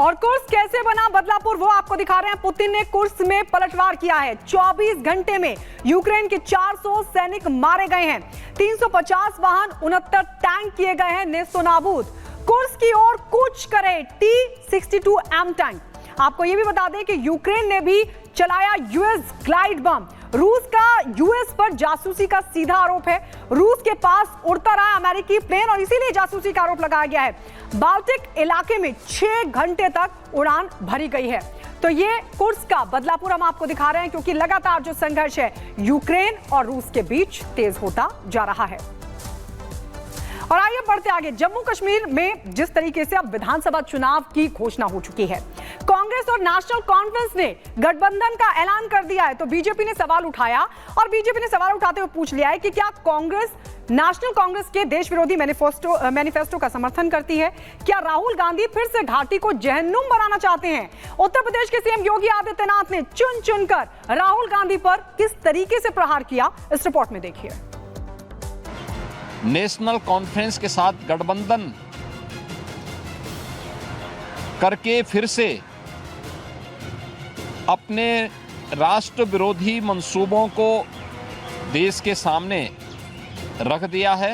और कुर्स्क कैसे बना बदलापुर, वो आपको दिखा रहे हैं। पुतिन ने कुर्स्क में पलटवार किया है। 24 घंटे में यूक्रेन के 400 सैनिक मारे गए हैं, 350 वाहन, 69 टैंक किए गए हैं नेस्तनाबूद। कुर्स्क की ओर कूच करे T-62M टैंक। आपको यह भी बता दें कि यूक्रेन ने भी चलाया यूएस ग्लाइड बम। रूस का यूएस पर जासूसी का सीधा आरोप है। रूस के पास उड़ता रहा अमेरिकी प्लेन और इसीलिए जासूसी का आरोप लगाया गया है। बाल्टिक इलाके में 6 घंटे तक उड़ान भरी गई है। तो ये कुर्स्क का बदलापुर हम आपको दिखा रहे हैं, क्योंकि लगातार जो संघर्ष है यूक्रेन और रूस के बीच तेज होता जा रहा है। और आइए बढ़ते आगे। जम्मू कश्मीर में जिस तरीके से अब विधानसभा चुनाव की घोषणा हो चुकी है, कांग्रेस और नेशनल कॉन्फ्रेंस ने गठबंधन का ऐलान कर दिया है, तो बीजेपी ने सवाल उठाया और बीजेपी ने सवाल उठाते हुए पूछ लिया है कि क्या कांग्रेस नेशनल कांग्रेस के देश विरोधी मैनिफेस्टो का समर्थन करती है? क्या राहुल गांधी फिर से घाटी को जहन्नुम बनाना चाहते हैं? उत्तर प्रदेश के सीएम योगी आदित्यनाथ ने चुन चुनकर राहुल गांधी पर किस तरीके से प्रहार किया, इस रिपोर्ट में देखिए। नेशनल कॉन्फ्रेंस के साथ गठबंधन करके फिर से अपने राष्ट्र विरोधी मंसूबों को देश के सामने रख दिया है।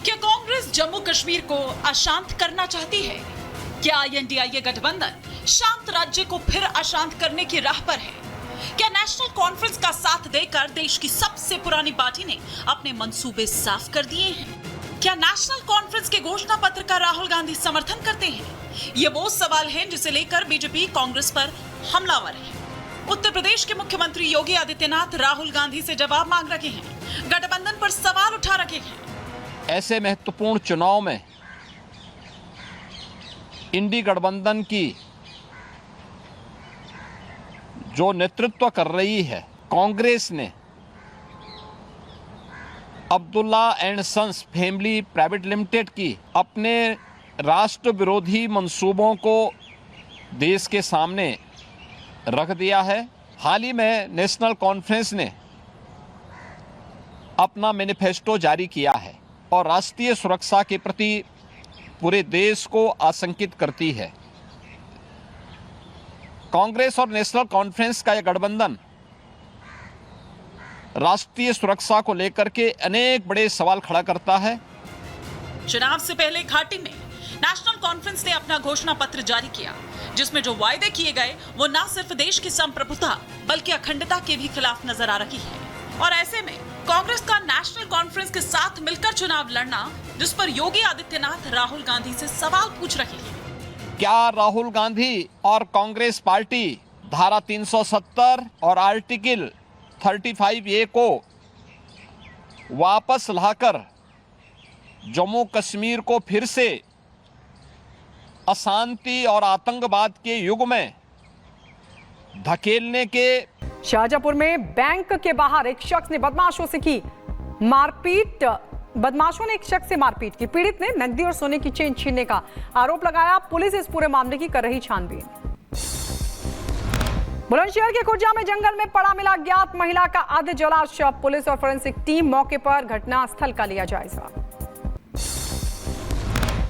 क्या कांग्रेस जम्मू कश्मीर को अशांत करना चाहती है? क्या एनडीए गठबंधन शांत राज्य को फिर अशांत करने की राह पर है? क्या नेशनल कॉन्फ्रेंस का साथ देकर देश की सबसे पुरानी पार्टी ने अपने मंसूबे साफ कर दिए हैं? क्या नेशनल कॉन्फ्रेंस के घोषणा पत्र का राहुल गांधी समर्थन करते हैं? ये वो सवाल हैं जिसे लेकर बीजेपी कांग्रेस पर हमलावर है। उत्तर प्रदेश के मुख्यमंत्री योगी आदित्यनाथ राहुल गांधी से जवाब मांग रखे हैं, गठबंधन पर सवाल उठा रखे हैं। ऐसे महत्वपूर्ण चुनाव में इंडी गठबंधन की जो नेतृत्व कर रही है कांग्रेस ने Abdullah and sons family private limited की अपने राष्ट्र विरोधी मंसूबों को देश के सामने रख दिया है। हाल ही में नेशनल कॉन्फ्रेंस ने अपना मैनिफेस्टो जारी किया है और राष्ट्रीय सुरक्षा के प्रति पूरे देश को आशंकित करती है। कांग्रेस और नेशनल कॉन्फ्रेंस का यह गठबंधन राष्ट्रीय सुरक्षा को लेकर के अनेक बड़े सवाल खड़ा करता है। चुनाव से पहले घाटी में नेशनल कॉन्फ्रेंस ने अपना घोषणा पत्र जारी किया, जिसमें जो वायदे किए गए वो न सिर्फ देश की संप्रभुता बल्कि अखंडता के भी खिलाफ नजर आ रही है। और ऐसे में कांग्रेस का नेशनल कॉन्फ्रेंस के साथ मिलकर चुनाव लड़ना, जिस पर योगी आदित्यनाथ राहुल गांधी से सवाल पूछ रहे हैं। क्या राहुल गांधी और कांग्रेस पार्टी धारा 370 और आर्टिकल 35A को वापस लाकर जम्मू कश्मीर को फिर से अशांति और आतंकवाद के युग में धकेलने के? शाहजहांपुर में बैंक के बाहर एक शख्स ने बदमाशों से की मारपीट। बदमाशों ने एक शख्स से मारपीट की। पीड़ित ने नकदी और सोने की चेन छीनने का आरोप लगाया। पुलिस इस पूरे मामले की कर रही छानबीन। बुलंदशहर के खुर्जा में जंगल में पड़ा मिला अज्ञात महिला का अर्ध जला शव। पुलिस और फोरेंसिक टीम मौके पर घटना स्थल का लिया जायजा।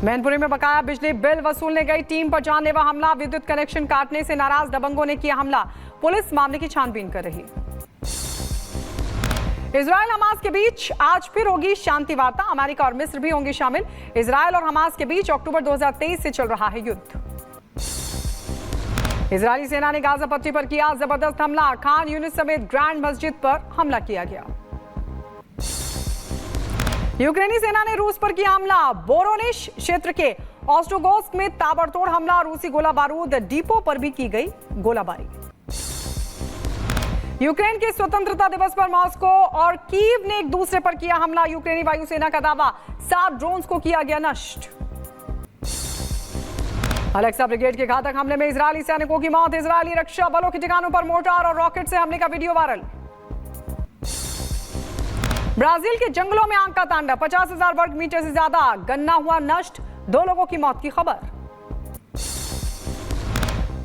मैनपुरी में बकाया बिजली बिल वसूलने गई टीम पर जानलेवा हमला। विद्युत कनेक्शन काटने से नाराज दबंगों ने किया हमला। पुलिस मामले की छानबीन कर रही। इजराइल हमास के बीच आज फिर होगी शांति वार्ता। अमेरिका और मिस्र भी होंगे शामिल। इजराइल और हमास के बीच अक्टूबर 2023 से चल रहा है युद्ध। इजरायली सेना ने गाजा पट्टी पर किया जबरदस्त हमला। खान यूनिस समेत ग्रैंड मस्जिद पर हमला किया गया। यूक्रेनी सेना ने रूस पर किया हमला। बोरोनिश क्षेत्र के ऑस्ट्रोगोस्क में ताबड़तोड़ हमला। रूसी गोला बारूद डिपो पर भी की गई गोलाबारी। यूक्रेन के स्वतंत्रता दिवस पर मॉस्को और कीव ने एक दूसरे पर किया हमला। यूक्रेनी वायुसेना का दावा, 7 ड्रोन्स को किया गया नष्ट। अलेक्सा ब्रिगेड के घातक हमले में इजरायली सैनिकों की मौत। इजरायली रक्षा बलों के ठिकानों पर मोर्टार और रॉकेट से हमले का वीडियो वायरल। ब्राजील के जंगलों में आग का तांडव। 50,000 वर्ग मीटर से ज्यादा गन्ना हुआ नष्ट। 2 लोगों की मौत की खबर।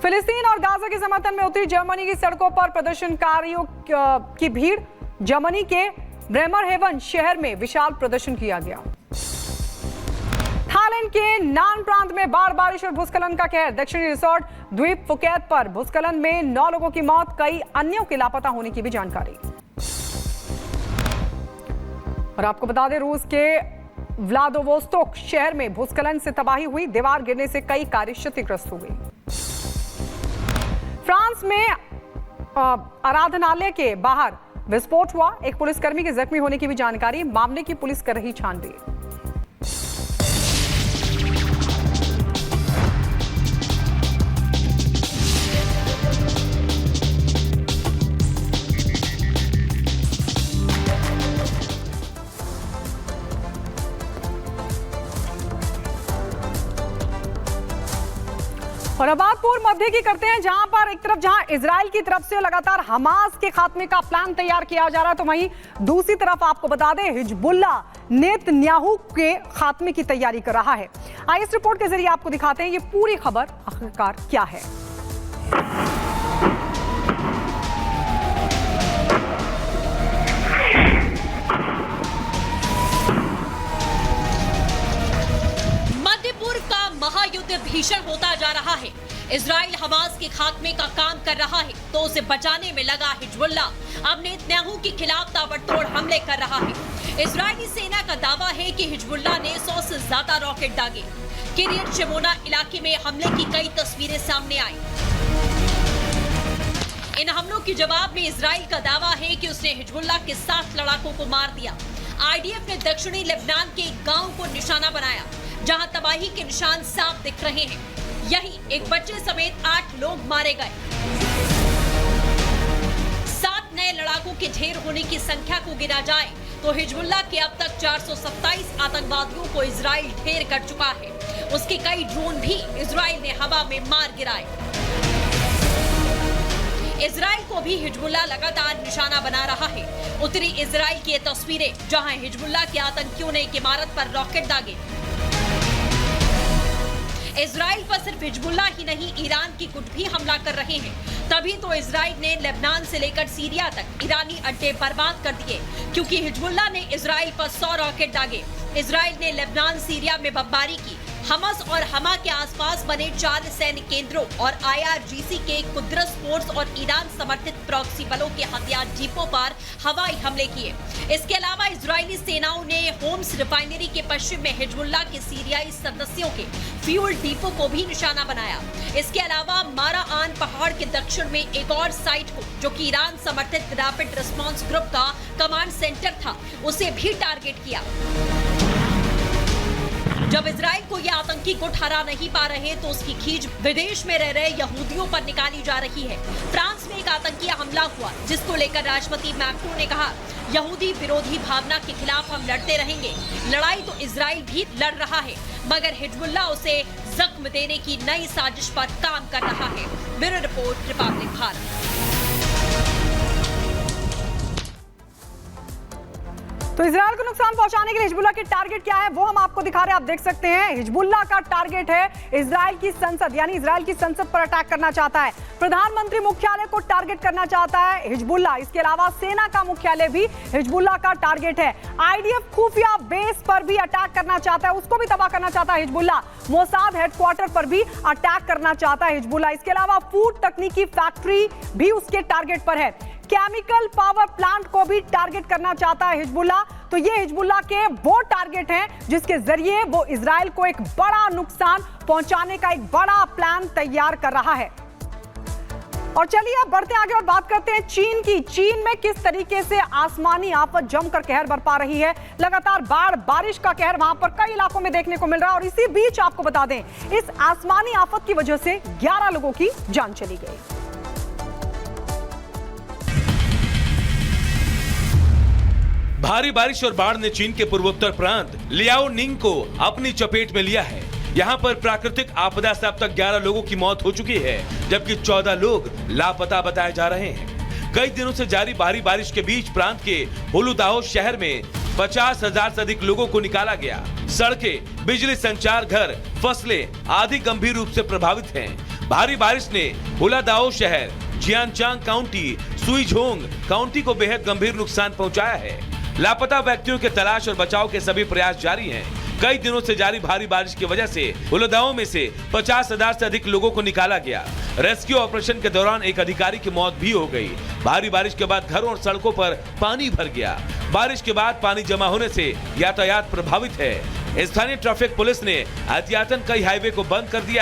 फिलिस्तीन और गाजा के समर्थन में उतरी जर्मनी की सड़कों पर प्रदर्शनकारियों की भीड़। जर्मनी के ब्रेमरहेवन शहर में विशाल प्रदर्शन किया गया। नागालैंड के नान प्रांत में बारिश और भूस्खलन का कहर। दक्षिणी रिसोर्ट द्वीप फुकेत पर भूस्खलन में 9 लोगों की मौत, कई अन्यों के लापता होने की भी जानकारी। और आपको बता दें, रूस के व्लादिवोस्तोक शहर में भूस्खलन से तबाही हुई, दीवार गिरने से कई कार्य क्षतिग्रस्त हो गई। फ्रांस में आराधनालय के बाहर विस्फोट हुआ, एक पुलिसकर्मी के जख्मी होने की भी जानकारी। मामले की पुलिस कर रही छानबीन। और अब बात पूर्व मध्य की करते हैं, जहां पर एक तरफ जहां इजराइल की तरफ से लगातार हमास के खात्मे का प्लान तैयार किया जा रहा है, तो वहीं दूसरी तरफ आपको बता दें हिजबुल्लाह नेतन्याहू के खात्मे की तैयारी कर रहा है। आइए इस रिपोर्ट के जरिए आपको दिखाते हैं ये पूरी खबर आखिरकार क्या है। महायुद्ध भीषण होता जा रहा है। इजराइल हमास के खात्मे का काम कर रहा है तो उसे बचाने में लगा हिजबुल्लाह अब नेतन्याहू के खिलाफ ताबड़तोड़ हमले कर रहा है। इजरायली सेना का दावा है कि हिजबुल्लाह ने 100 से ज्यादा रॉकेट दागे। किरियत शिमोना इलाके में हमले की कई तस्वीरें सामने आई। इन हमलों के जवाब में इजराइल का दावा है कि उसने हिजबुल्लाह के 7 लड़ाकों को मार दिया। आईडीएफ ने दक्षिणी लेबनान के एक गांव को निशाना बनाया जहां तबाही के निशान साफ दिख रहे हैं। यही एक बच्चे समेत 8 लोग मारे गए। 7 नए लड़ाकों के ढेर होने की संख्या को गिना जाए तो हिजबुल्लाह के अब तक 427 आतंकवादियों को इजराइल ढेर कर चुका है। उसके कई ड्रोन भी इजराइल ने हवा में मार गिराए। इजराइल को भी हिजबुल्लाह लगातार निशाना बना रहा है। उत्तरी इजराइल की ये तस्वीरें जहां हिजबुल्लाह के आतंकियों ने एक इमारत पर रॉकेट दागे। इजराइल पर सिर्फ हिजबुल्लाह ही नहीं, ईरान की गुट भी हमला कर रहे हैं। तभी तो इजराइल ने लेबनान से लेकर सीरिया तक ईरानी अड्डे बर्बाद कर दिए, क्योंकि हिजबुल्लाह ने इजराइल पर 100 रॉकेट दागे। इजराइल ने लेबनान सीरिया में बमबारी की। हमस और हमा के आसपास बने 4 सैन्य केंद्रों और IRGC के कुद्रस फोर्स और ईरान समर्थित प्रॉक्सी बलों के हथियार डिपो पर हवाई हमले किए। इसके अलावा इजरायली सेनाओं ने होम्स रिफाइनरी के पश्चिम में हिजबुल्लाह के सीरियाई सदस्यों के फ्यूल डिपो को भी निशाना बनाया। इसके अलावा माराआन पहाड़ के दक्षिण में एक और साइट को, जो कि ईरान समर्थित रैपिड रिस्पांस ग्रुप का कमांड सेंटर था, उसे भी टारगेट किया। जब इजराइल को यह आतंकी गुट हरा नहीं पा रहे तो उसकी खींच विदेश में रह रहे यहूदियों पर निकाली जा रही है। फ्रांस में एक आतंकी हमला हुआ जिसको लेकर राष्ट्रपति मैक्रोन ने कहा, यहूदी विरोधी भावना के खिलाफ हम लड़ते रहेंगे। लड़ाई तो इजराइल भी लड़ रहा है, मगर हिजबुल्लाह उसे जख्म देने की नई साजिश पर काम कर रहा है। Bureau report, Republic Bharat. तो इजराइल को नुकसान पहुंचाने के लिए हिजबुल्लाह के टारगेट क्या है वो हम आपको दिखा रहे हैं। आप देख सकते हैं हिजबुल्लाह का टारगेट है इजराइल की संसद, यानी इजराइल की संसद पर अटैक करना चाहता है। प्रधानमंत्री मुख्यालय को टारगेट करना चाहता है हिजबुल्लाह। इसके अलावा सेना का मुख्यालय भी हिजबुल्लाह का टारगेट है। आईडीएफ खुफिया बेस पर भी अटैक करना चाहता है, उसको भी तबाह करना चाहता है हिजबुल्लाह। मोसाद हेडक्वार्टर पर भी अटैक करना चाहता है हिजबुल्लाह। इसके अलावा फूड तकनीकी फैक्ट्री भी उसके टारगेट पर है। केमिकल पावर प्लांट को भी टारगेट करना चाहता है हिजबुल्लाह। तो ये हिजबुल्लाह के वो टारगेट हैं जिसके जरिए वो इजराइल को एक बड़ा नुकसान पहुंचाने का एक बड़ा प्लान तैयार कर रहा है। और चलिए अब बढ़ते आगे और बात करते हैं चीन की। चीन में किस तरीके से आसमानी आफत जमकर कहर बरपा रही है। लगातार बारिश का कहर वहां पर कई इलाकों में देखने को मिल रहा है। और इसी बीच आपको बता दें, इस आसमानी आफत की वजह से 11 लोगों की जान चली गई। भारी बारिश और बाढ़ ने चीन के पूर्वोत्तर प्रांत लियाओनिंग को अपनी चपेट में लिया है। यहाँ पर प्राकृतिक आपदा से अब तक 11 लोगों की मौत हो चुकी है, जबकि 14 लोग लापता बताए जा रहे हैं। कई दिनों से जारी भारी बारिश के बीच प्रांत के हुलुदाओ शहर में 50,000 से अधिक लोगों को निकाला गया। सड़कें, बिजली संचार, घर, फसलें आदि गंभीर रूप से प्रभावित हैं। भारी बारिश ने हुलादाओ शहर, जियानचांग काउंटी, सुईझोंग काउंटी को बेहद गंभीर नुकसान पहुंचाया है। लापता व्यक्तियों के तलाश और बचाव के सभी प्रयास जारी हैं। कई दिनों से जारी भारी बारिश की वजह से उलदाओं में से 50,000 से अधिक लोगों को निकाला गया। रेस्क्यू ऑपरेशन के दौरान एक अधिकारी की मौत भी हो गई। भारी बारिश के बाद घरों और सड़कों पर पानी भर गया। बारिश के बाद पानी जमा होने से यातायात प्रभावित है। स्थानीय ट्रैफिक पुलिस ने एहतियातन कई हाईवे को बंद कर दिया